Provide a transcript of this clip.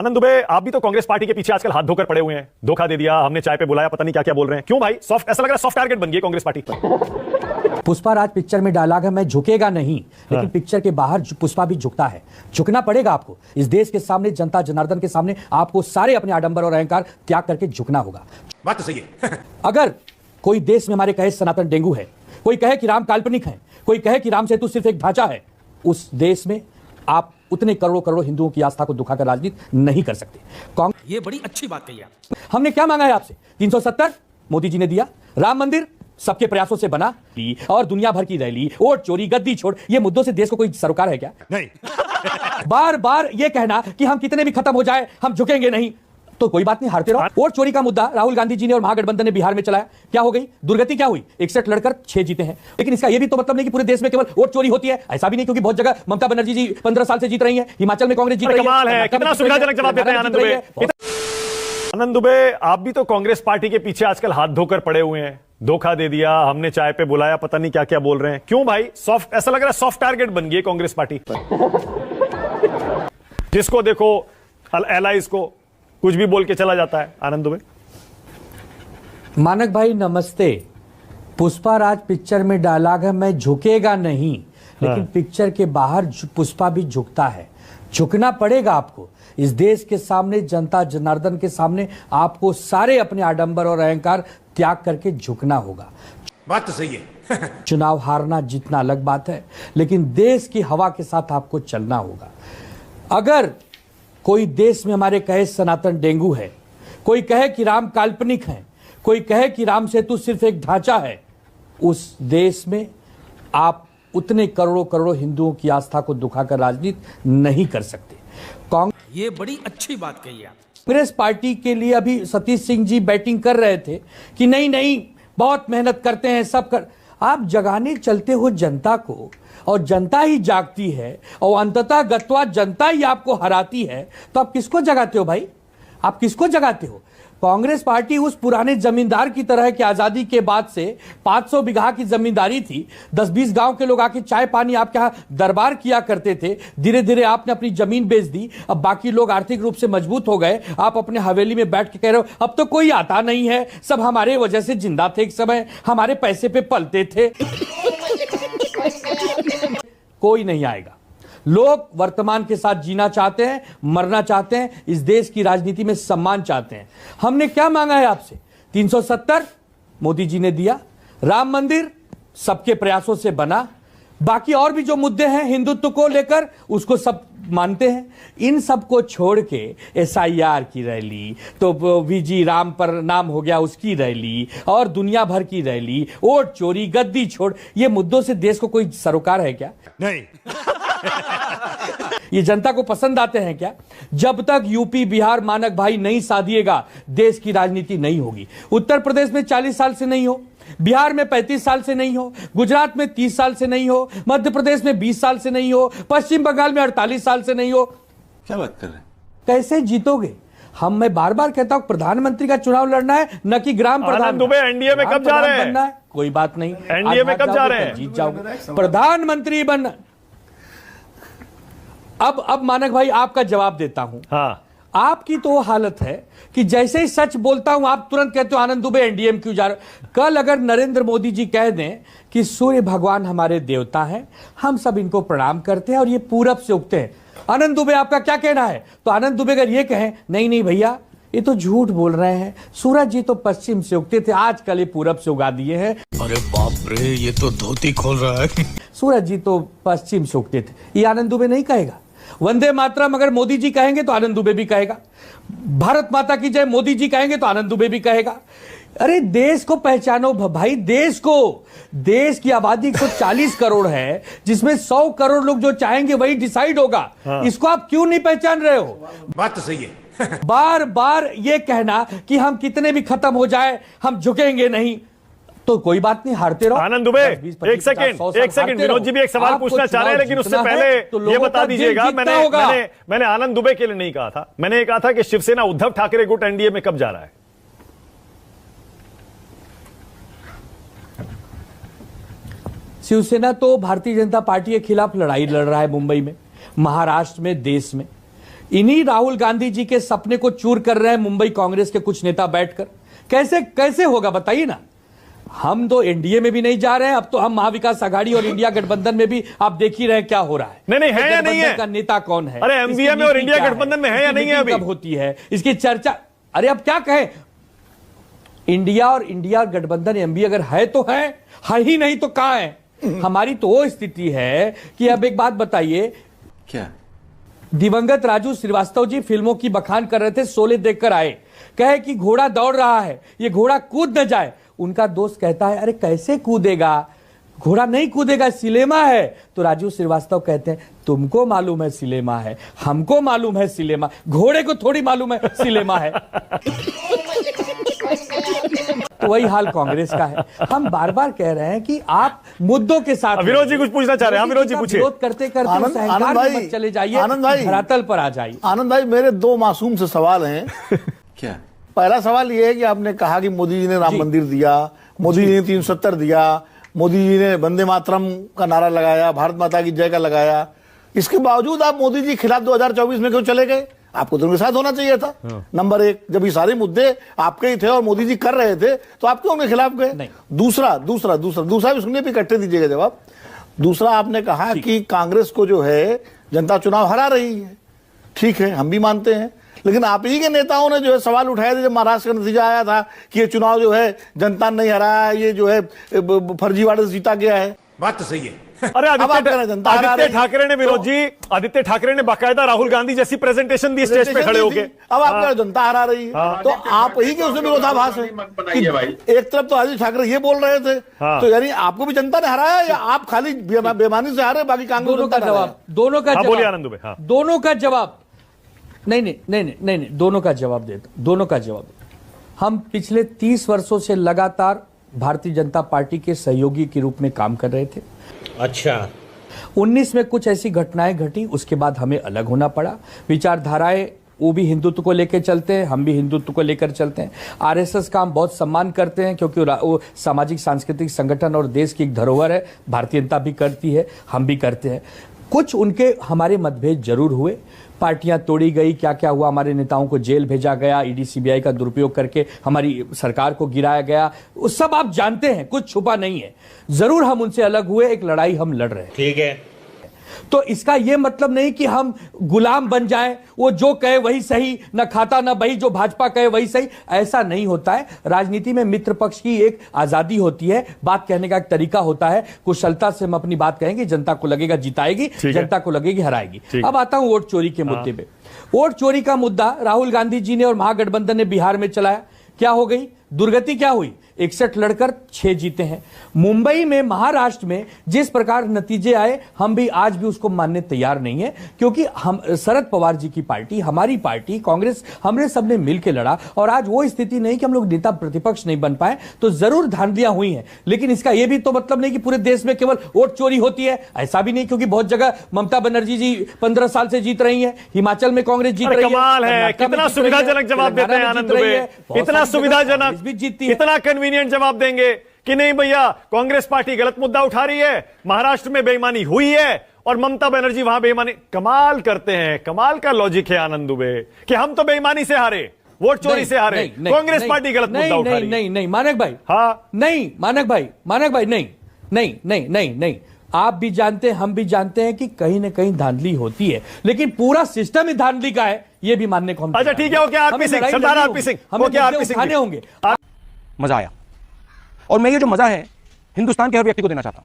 आनंद दुबे, आप भी तो कांग्रेस पार्टी के पीछे आजकल हाथ धोकर पड़े हुए हैं। धोखा दे दिया, हमने चाय पे बुलाया, पता नहीं क्या क्या बोल रहे हैं। क्यों भाई? सॉफ्ट, ऐसा लग रहा है सॉफ्ट टारगेट बन गई कांग्रेस पार्टी। पुष्पा राज पिक्चर में डायलॉग है, मैं झुकेगा नहीं, लेकिन पिक्चर के बाहर पुष्पा भी झुकता है। झुकना पड़ेगा आपको। इस देश के सामने, जनता जनार्दन के सामने आपको सारे अपने आडंबर और अहंकार त्याग करके झुकना होगा। बात तो सही है। अगर कोई देश में हमारे कहे सनातन डेंगू है, कोई कहे कि राम काल्पनिक है, कोई कहे कि राम सेतु सिर्फ एक ढांचा है, उस देश में आप उतने करोड़ों करोड़ों हिंदुओं की आस्था को दुखाकर राजनीति नहीं कर सकते। ये बड़ी अच्छी बात कही आप। हमने क्या मांगा है आपसे? 370 मोदी जी ने दिया, राम मंदिर सबके प्रयासों से बना, और दुनिया भर की रैली, वोट चोरी, गद्दी छोड़, ये मुद्दों से देश को कोई सरोकार है क्या? नहीं। बार बार ये कहना कि हम कितने भी खत्म हो जाए हम झुकेंगे नहीं, तो कोई बात नहीं, हारते रहो। वोट चोरी का मुद्दा राहुल गांधी जी ने और महागठबंधन ने बिहार में चलाया, क्या हो गई? दुर्गति क्या हुई? 61 लड़कर 6 जीते हैं। लेकिन इसका यह भी तो मतलब नहीं कि पूरे देश में केवल वोट चोरी होती है, ऐसा भी नहीं, क्योंकि बहुत जगह ममता बनर्जी जी 15 साल से जीत रही हैं, हिमाचल में कांग्रेस जीत रही है। कमाल है, कितना सुविधाजनक जवाब देते हैं आनंद दुबे। आनंद दुबे, आप भी तो कांग्रेस पार्टी के पीछे आजकल हाथ धोकर पड़े हुए हैं। धोखा दे दिया, हमने चाय पे बुलाया, पता नहीं क्या क्या बोल रहे हैं। क्यों भाई? सॉफ्ट, ऐसा लग रहा है सॉफ्ट टारगेट बन गई कांग्रेस पार्टी। जिसको देखो एलाइज को कुछ भी बोल के चला जाता है। आनंद दुबे, मानक भाई नमस्ते। पुष्पा राज पिक्चर में डायलॉग है, मैं झुकेगा नहीं, लेकिन पिक्चर के बाहर पुष्पा भी झुकता है। झुकना पड़ेगा आपको। इस देश के सामने, जनता जनार्दन के सामने आपको सारे अपने आडंबर और अहंकार त्याग करके झुकना होगा। बात तो सही है। चुनाव हारना जीतना अलग बात है, लेकिन देश की हवा के साथ आपको चलना होगा। अगर कोई देश में हमारे कहे सनातन डेंगू है, कोई कहे कि राम काल्पनिक है, कोई कहे कि राम सेतु सिर्फ एक ढांचा है, उस देश में आप उतने करोड़ों करोड़ों हिंदुओं की आस्था को दुखाकर राजनीति नहीं कर सकते। ये बड़ी अच्छी बात कही आप। कांग्रेस पार्टी के लिए अभी सतीश सिंह जी बैटिंग कर रहे थे कि नहीं नहीं बहुत मेहनत करते हैं, सब कर। आप जगाने चलते हो जनता को, और जनता ही जागती है, और अंततः गत्वा जनता ही आपको हराती है, तो आप किसको जगाते हो भाई? आप किसको जगाते हो? कांग्रेस पार्टी उस पुराने जमींदार की तरह है कि आजादी के बाद से 500 बीघा की जमींदारी थी, 10-20 गांव के लोग आके चाय पानी आपके यहाँ दरबार किया करते थे। धीरे धीरे आपने अपनी जमीन बेच दी, अब बाकी लोग आर्थिक रूप से मजबूत हो गए, आप अपने हवेली में बैठ के कह रहे हो अब तो कोई आता नहीं है, सब हमारे वजह से जिंदा थे, एक समय हमारे पैसे पे पलते थे। कोई नहीं आएगा। लोग वर्तमान के साथ जीना चाहते हैं, मरना चाहते हैं, इस देश की राजनीति में सम्मान चाहते हैं। हमने क्या मांगा है आपसे? 370 मोदी जी ने दिया, राम मंदिर सबके प्रयासों से बना, बाकी और भी जो मुद्दे हैं हिंदुत्व को लेकर उसको सब मानते हैं। इन सब को छोड़ के SIR की रैली, तो VG राम पर नाम हो गया उसकी रैली, और दुनिया भर की रैली, वोट चोरी, गद्दी छोड़, ये मुद्दों से देश को कोई सरोकार है क्या? नहीं। ये जनता को पसंद आते हैं क्या? जब तक यूपी बिहार मानक भाई नहीं साधिएगा, देश की राजनीति नहीं होगी। उत्तर प्रदेश में 40 साल से नहीं हो, बिहार में 35 साल से नहीं हो, गुजरात में 30 साल से नहीं हो, मध्य प्रदेश में 20 साल से नहीं हो, पश्चिम बंगाल में 48 साल से नहीं हो। क्या बात कर रहे हैं? कैसे जीतोगे? मैं बार बार कहता हूं प्रधानमंत्री का चुनाव लड़ना है, न कि ग्राम प्रधान। आनंद दुबे, एनडीए में कब जा रहे हैं? कोई बात नहीं, एनडीए में कब जा रहे हैं? जीत जाओगे। प्रधानमंत्री बनना। अब मानक भाई आपका जवाब देता हूं। हाँ। आपकी तो हालत है कि जैसे ही सच बोलता हूं आप तुरंत कहते हो आनंद दुबे एनडीए में क्यों जा रहे? कल अगर नरेंद्र मोदी जी कह दें कि सूर्य भगवान हमारे देवता हैं, हम सब इनको प्रणाम करते हैं और ये पूरब से उगते हैं, आनंद दुबे आपका क्या कहना है? तो आनंद दुबे अगर ये कहें नहीं नहीं भैया ये तो झूठ बोल रहे हैं, सूरज जी तो पश्चिम से उगते थे, आजकल ये पूरब से उगा दिए हैं। अरे बाप रे, ये तो धोती खोल रहा है। सूरज जी तो पश्चिम से उगते थे, ये आनंद दुबे नहीं कहेगा। वंदे मातरम अगर मोदी जी कहेंगे तो आनंद दुबे भी कहेगा। भारत माता की जय मोदी जी कहेंगे तो आनंद दुबे भी कहेगा। अरे देश को पहचानो भाई, देश को। देश की आबादी 140 करोड़ है, जिसमें 100 करोड़ लोग जो चाहेंगे वही डिसाइड होगा। हाँ। इसको आप क्यों नहीं पहचान रहे हो? बात तो सही है। बार बार ये कहना कि हम कितने भी खत्म हो जाए हम झुकेंगे नहीं, तो कोई बात नहीं, हारते रहो। आनंद दुबे, एक सेकंड विनोद जी भी एक सवाल पूछना चाह रहे हैं, लेकिन उससे पहले तो ये बता दीजिएगा, मैंने आनंद दुबे के लिए नहीं कहा था, मैंने ये कहा था कि शिवसेना उद्धव ठाकरे गुट एनडीए में कब जा रहा है? शिवसेना तो भारतीय जनता पार्टी के खिलाफ लड़ाई लड़ रहा है, मुंबई में, महाराष्ट्र में, देश में। इन्हीं राहुल गांधी जी के सपने को चूर कर रहे हैं मुंबई कांग्रेस के कुछ नेता बैठकर। कैसे कैसे होगा बताइए ना। हम तो एनडीए में भी नहीं जा रहे हैं, अब तो हम महाविकास आघाड़ी और इंडिया गठबंधन में भी आप देख ही रहे हैं क्या हो रहा है। नहीं है या नहीं है का नेता कौन है, अरे एमवीए में और इंडिया गठबंधन में है या नहीं है, अभी कब होती है इसकी चर्चा। अरे अब क्या कहें, इंडिया और इंडिया गठबंधन एमवीए अगर है तो है ही नहीं तो कहां है। हमारी तो वो स्थिति है कि अब एक बात बताइए, क्या दिवंगत राजू श्रीवास्तव जी फिल्मों की बखान कर रहे थे, शोले देखकर आए, कहे कि घोड़ा दौड़ रहा है, ये घोड़ा कूद न जाए। उनका दोस्त कहता है अरे कैसे कूदेगा, घोड़ा नहीं कूदेगा, सिनेमा है। तो राजू श्रीवास्तव कहते हैं तुमको मालूम है सिनेमा है, हमको मालूम है सिनेमा, घोड़े को थोड़ी मालूम है सिनेमा है। तो वही हाल कांग्रेस का है। हम बार बार कह रहे हैं कि आप मुद्दों के साथ, विरोध जी कुछ पूछना चाह रहे हैं। विरोध जी पूछिए। विरोध करते करते अहंकार में मत चले जाइए, आनंद भाई, धरातल पर आ जाइए। आनंद भाई, मेरे दो मासूम से सवाल हैं। क्या पहला सवाल यह है कि आपने कहा कि मोदी जी ने राम मंदिर दिया, मोदी जी ने 370 दिया, मोदी जी ने वंदे मातरम का नारा लगाया, भारत माता की जय का लगाया, इसके बावजूद आप मोदी जी के खिलाफ 2024 में क्यों चले गए? आपको तो उनके साथ होना चाहिए था। नंबर एक, जब ये सारे मुद्दे आपके ही थे और मोदी जी कर रहे थे तो आप क्यों उनके खिलाफ गए? दूसरा भी सुनने पे इकट्ठे दीजिएगा जवाब। दूसरा, आपने कहा कि कांग्रेस को जो है जनता चुनाव हरा रही है, ठीक है, हम भी मानते हैं, लेकिन आप ही के नेताओं ने जो है सवाल उठाए थे जब महाराष्ट्र का नतीजा आया था कि ये चुनाव जो है जनता ने नहीं हराया, ये जो है फर्जीवाड़े से जीता गया है। बात तो सही है। अरे आदित्य ठाकरे ने, विरोध जी, आदित्य ठाकरे ने बाकायदा राहुल गांधी जैसी प्रेजेंटेशन दी स्टेज पे खड़े होके। अब आप क्या जनता हरा रही है, तो आप ही के उसमें विरोधाभास है। एक तरफ तो आदित्य ठाकरे ये बोल रहे थे, तो यानी आपको भी जनता ने हराया या आप खाली बेमानी से हारे, बाकी कांग्रेस? दोनों का जवाब, दोनों का जवाब, नहीं, दोनों का जवाब देता, दोनों का जवाब। हम पिछले 30 वर्षों से लगातार भारतीय जनता पार्टी के सहयोगी के रूप में काम कर रहे थे। अच्छा, 19 में कुछ ऐसी घटनाएं घटी, उसके बाद हमें अलग होना पड़ा। विचारधाराएं, वो भी हिंदुत्व को लेकर चलते हैं, हम भी हिंदुत्व को लेकर चलते हैं। आरएसएस का हम बहुत सम्मान करते हैं क्योंकि वो सामाजिक सांस्कृतिक संगठन और देश की एक धरोहर है, भारतीय जनता भी करती है, हम भी करते हैं। कुछ उनके हमारे मतभेद जरूर हुए, पार्टियां तोड़ी गई, क्या क्या हुआ, हमारे नेताओं को जेल भेजा गया, ईडी सीबीआई का दुरुपयोग करके हमारी सरकार को गिराया गया, वो सब आप जानते हैं, कुछ छुपा नहीं है। जरूर हम उनसे अलग हुए, एक लड़ाई हम लड़ रहे हैं, ठीक है। तो इसका यह मतलब नहीं कि हम गुलाम बन जाएं, वो जो कहे वही सही, न खाता न बही, जो भाजपा कहे वही सही, ऐसा नहीं होता है। राजनीति में मित्र पक्ष की एक आजादी होती है, बात कहने का एक तरीका होता है, कुशलता से हम अपनी बात कहेंगे, जनता को लगेगा जिताएगी, जनता को लगेगी हराएगी। अब आता हूं वोट चोरी के मुद्दे पे। वोट चोरी का मुद्दा राहुल गांधी जी ने और महागठबंधन ने बिहार में चलाया, क्या हो गई दुर्गति, क्या हुई? 61 लड़कर 6 जीते हैं। मुंबई में, महाराष्ट्र में जिस प्रकार नतीजे आए, हम भी आज भी उसको मानने तैयार नहीं है, क्योंकि हम शरद पवार जी की पार्टी, हमारी पार्टी कांग्रेस, हमने सबने मिलकर लड़ा, और आज वो स्थिति नहीं कि हम लोग नेता प्रतिपक्ष नहीं बन पाए। तो जरूर धांधलियां हुई हैं, लेकिन इसका यह भी तो मतलब नहीं कि पूरे देश में केवल वोट चोरी होती है, ऐसा भी नहीं, क्योंकि बहुत जगह ममता बनर्जी जी 15 साल से जीत रही है, हिमाचल में कांग्रेस जीत रही है। कमाल है, कितना सुविधाजनक जवाब देते हैं आनंद दुबे, इतना सुविधाजनक, इतना कन्वीनियंट जवाब देंगे कि नहीं भैया, कांग्रेस पार्टी गलत मुद्दा उठा रही है, महाराष्ट्र में बेईमानी हुई है और ममता बनर्जी वहां बेईमानी। कमाल करते हैं, कमाल का लॉजिक है आनंद दुबे कि हम तो बेईमानी से हारे, वोट चोरी से हारे, कांग्रेस पार्टी गलत मुद्दा उठा रही है। नहीं मानक भाई, हाँ नहीं मानक भाई, नहीं, आप भी जानते हैं, हम भी जानते हैं कि कहीं ना कहीं धांधली होती है, लेकिन पूरा सिस्टम ही धांधली का है, ये भी मानने को हम। अच्छा ठीक है, ओके, आरपी सिंह, सरदार आरपी सिंह, हमें उठाने होंगे। मजा आया, और मैं ये जो मजा है हिंदुस्तान के हर व्यक्ति को देना चाहता हूं।